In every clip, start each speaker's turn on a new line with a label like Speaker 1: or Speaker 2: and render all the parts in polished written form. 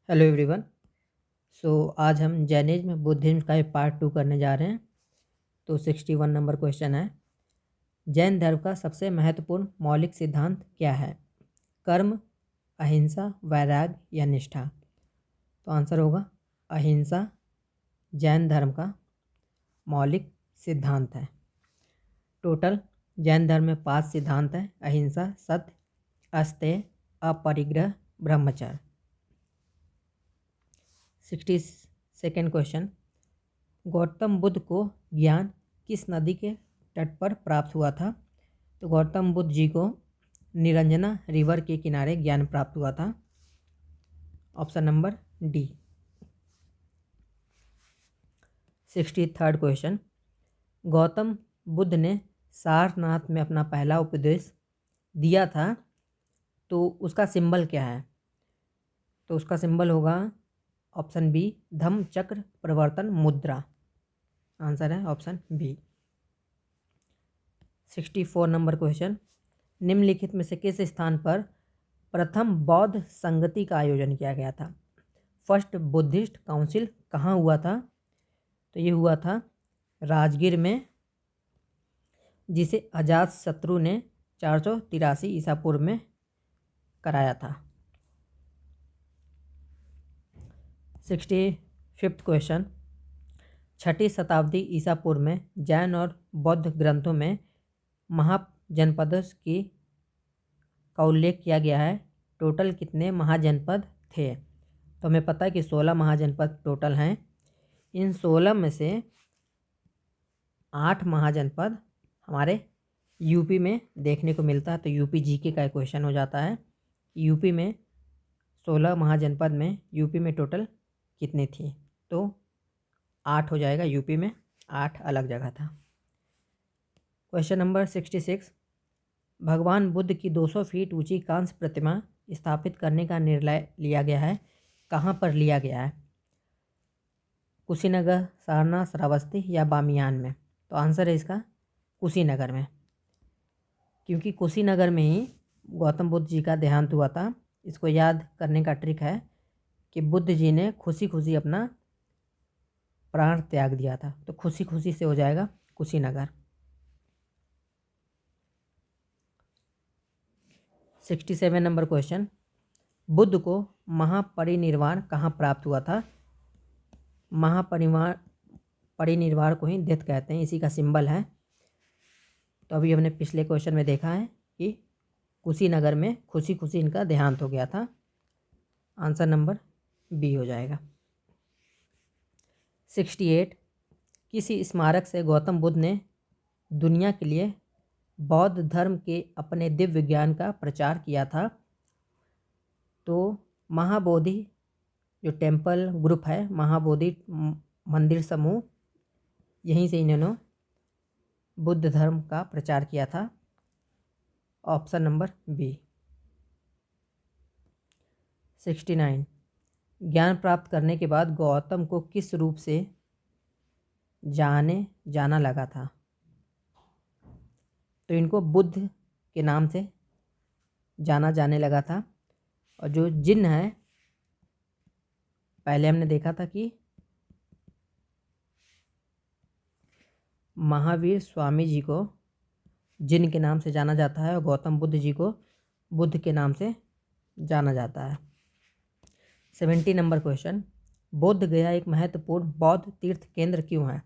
Speaker 1: Hello everyone. आज हम Jainism Buddhism का पार्ट 2 करने जा रहे हैं। तो 61 नंबर क्वेश्चन है, जैन धर्म का सबसे महत्वपूर्ण मौलिक सिद्धांत क्या है? कर्म, अहिंसा, वैराग्य या निष्ठा? तो आंसर होगा अहिंसा जैन धर्म का मौलिक सिद्धांत है। टोटल जैन धर्म में 5 सिद्धांत हैं: अहिंसा, सत्य, अस्तेय, अपरिग्रह, ब्रह्मचर्य। 62nd क्वेश्चन, गौतम बुद्ध को ज्ञान किस नदी के तट पर प्राप्त हुआ था? तो गौतम बुद्ध जी को निरंजना रिवर के किनारे ज्ञान प्राप्त हुआ था। Option number D. 63rd question, Gautam Buddha ने सारनाथ में अपना पहला उपदेश दिया था, तो उसका सिंबल क्या है? तो उसका सिंबल होगा ऑप्शन बी, धम्म चक्र प्रवर्तन मुद्रा। आंसर है ऑप्शन बी। 64 नंबर क्वेश्चन, निम्नलिखित में से किस स्थान पर प्रथम बौद्ध संगति का आयोजन किया गया था? फर्स्ट बुद्धिस्ट काउंसिल कहाँ हुआ था? तो ये हुआ था राजगीर में, जिसे अजातशत्रु ने 483 ईसा पूर्व में कराया था। 65th क्वेश्चन, 6ठी शताब्दी ईसा पूर्व में जैन और बौद्ध ग्रंथों में महाजनपदों का उल्लेख किया गया है। टोटल कितने महाजनपद थे? तो हमें पता है कि 16 महाजनपद टोटल हैं। इन 16 में से 8 महाजनपद हमारे यूपी में देखने को मिलता है। तो यूपी जीके का क्वेश्चन हो जाता है, यूपी में 16 महाजनपद में यूपी में टोटल कितनी थी? तो 8 हो जाएगा, यूपी में 8 अलग जगह था। क्वेश्चन नंबर 66, भगवान बुद्ध की 200 फीट ऊंची कांस्य प्रतिमा स्थापित करने का निर्णय लिया गया है, कहाँ पर लिया गया है? कुशीनगर, सारनाथ, श्रावस्ती या बामियान में? तो आंसर है इसका कुशीनगर में, क्योंकि कुशीनगर में ही गौतम बुद्ध जी का देहांत हुआ था। इसको याद करने का ट्रिक है कि बुद्ध जी ने खुशी खुशी अपना प्राण त्याग दिया था, तो खुशी खुशी से हो जाएगा कुशीनगर। 67 नंबर क्वेश्चन, बुद्ध को महापरिनिर्वाण कहाँ प्राप्त हुआ था? परिनिर्वाण को ही डेथ कहते हैं, इसी का सिंबल है। तो अभी हमने पिछले क्वेश्चन में देखा है कि कुशीनगर में खुशी खुशी इनका देहांत हो गया था। आंसर नंबर बी हो जाएगा। 68, किसी स्मारक से गौतम बुद्ध ने दुनिया के लिए बौद्ध धर्म के अपने दिव्य ज्ञान का प्रचार किया था? तो महाबोधि जो टेम्पल ग्रुप है, महाबोधि मंदिर समूह, यहीं से इन्होंने बुद्ध धर्म का प्रचार किया था। Option number B. 69, ज्ञान प्राप्त करने के बाद गौतम को किस रूप से जाना लगा था? तो इनको बुद्ध के नाम से जाना जाने लगा था। और जो जिन्न है, पहले हमने देखा था कि महावीर स्वामी जी को जिन्न के नाम से जाना जाता है और गौतम बुद्ध जी को बुद्ध के नाम से जाना जाता है। 70 नंबर क्वेश्चन, बोध गया एक महत्वपूर्ण बौद्ध तीर्थ केंद्र क्यों है?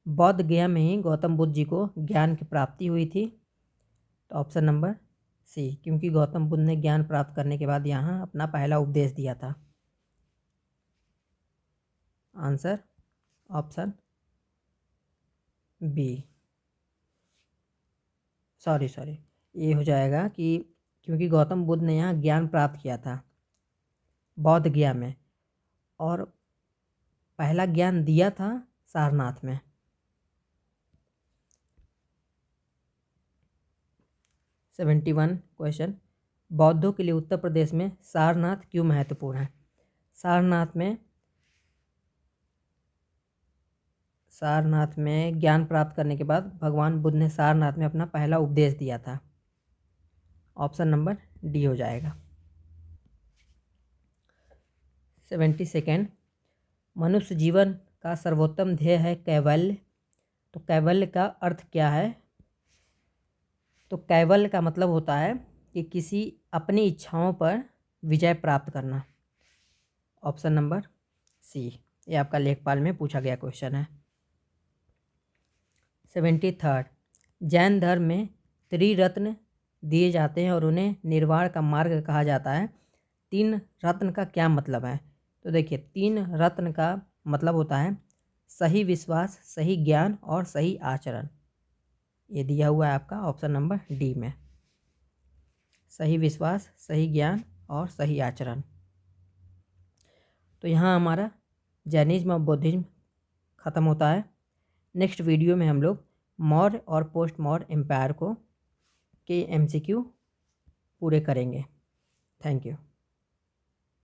Speaker 1: बौद्ध गया में ही गौतम बुद्ध जी को ज्ञान की प्राप्ति हुई थी। तो ऑप्शन नंबर सी, क्योंकि गौतम बुद्ध ने ज्ञान प्राप्त करने के बाद यहाँ अपना पहला उपदेश दिया था। आंसर ऑप्शन बी, सॉरी ये हो जाएगा कि क्योंकि गौतम बुद्ध ने यहाँ ज्ञान प्राप्त किया था बौद्ध गया में, और पहला ज्ञान दिया था सारनाथ में। 71 क्वेश्चन, बौद्धों के लिए उत्तर प्रदेश में सारनाथ क्यों महत्वपूर्ण है? सारनाथ में ज्ञान प्राप्त करने के बाद भगवान बुद्ध ने सारनाथ में अपना पहला उपदेश दिया था। ऑप्शन नंबर डी हो जाएगा। 72 मनुष्य जीवन का सर्वोत्तम ध्येय है कैवल्य। तो कैवल्य का अर्थ क्या है? तो कैवल्य का मतलब होता है कि किसी अपनी इच्छाओं पर विजय प्राप्त करना। ऑप्शन नंबर सी, ये आपका लेखपाल में पूछा गया क्वेश्चन है। 73 जैन धर्म में त्रिरत्न दिए जाते हैं और उन्हें निर्वाण का मार्ग कहा जाता है। 3 रत्न का क्या मतलब है? तो देखिए, 3 रत्न का मतलब होता है सही विश्वास, सही ज्ञान और सही आचरण। ये दिया हुआ है आपका ऑप्शन नंबर डी में, सही विश्वास, सही ज्ञान और सही आचरण। तो यहाँ हमारा जैनिज्म और बौद्धिज्म ख़त्म होता है। नेक्स्ट वीडियो में हम लोग मौर्य और पोस्ट मौर्य एम्पायर को के MCQ पूरे करेंगे। Thank you.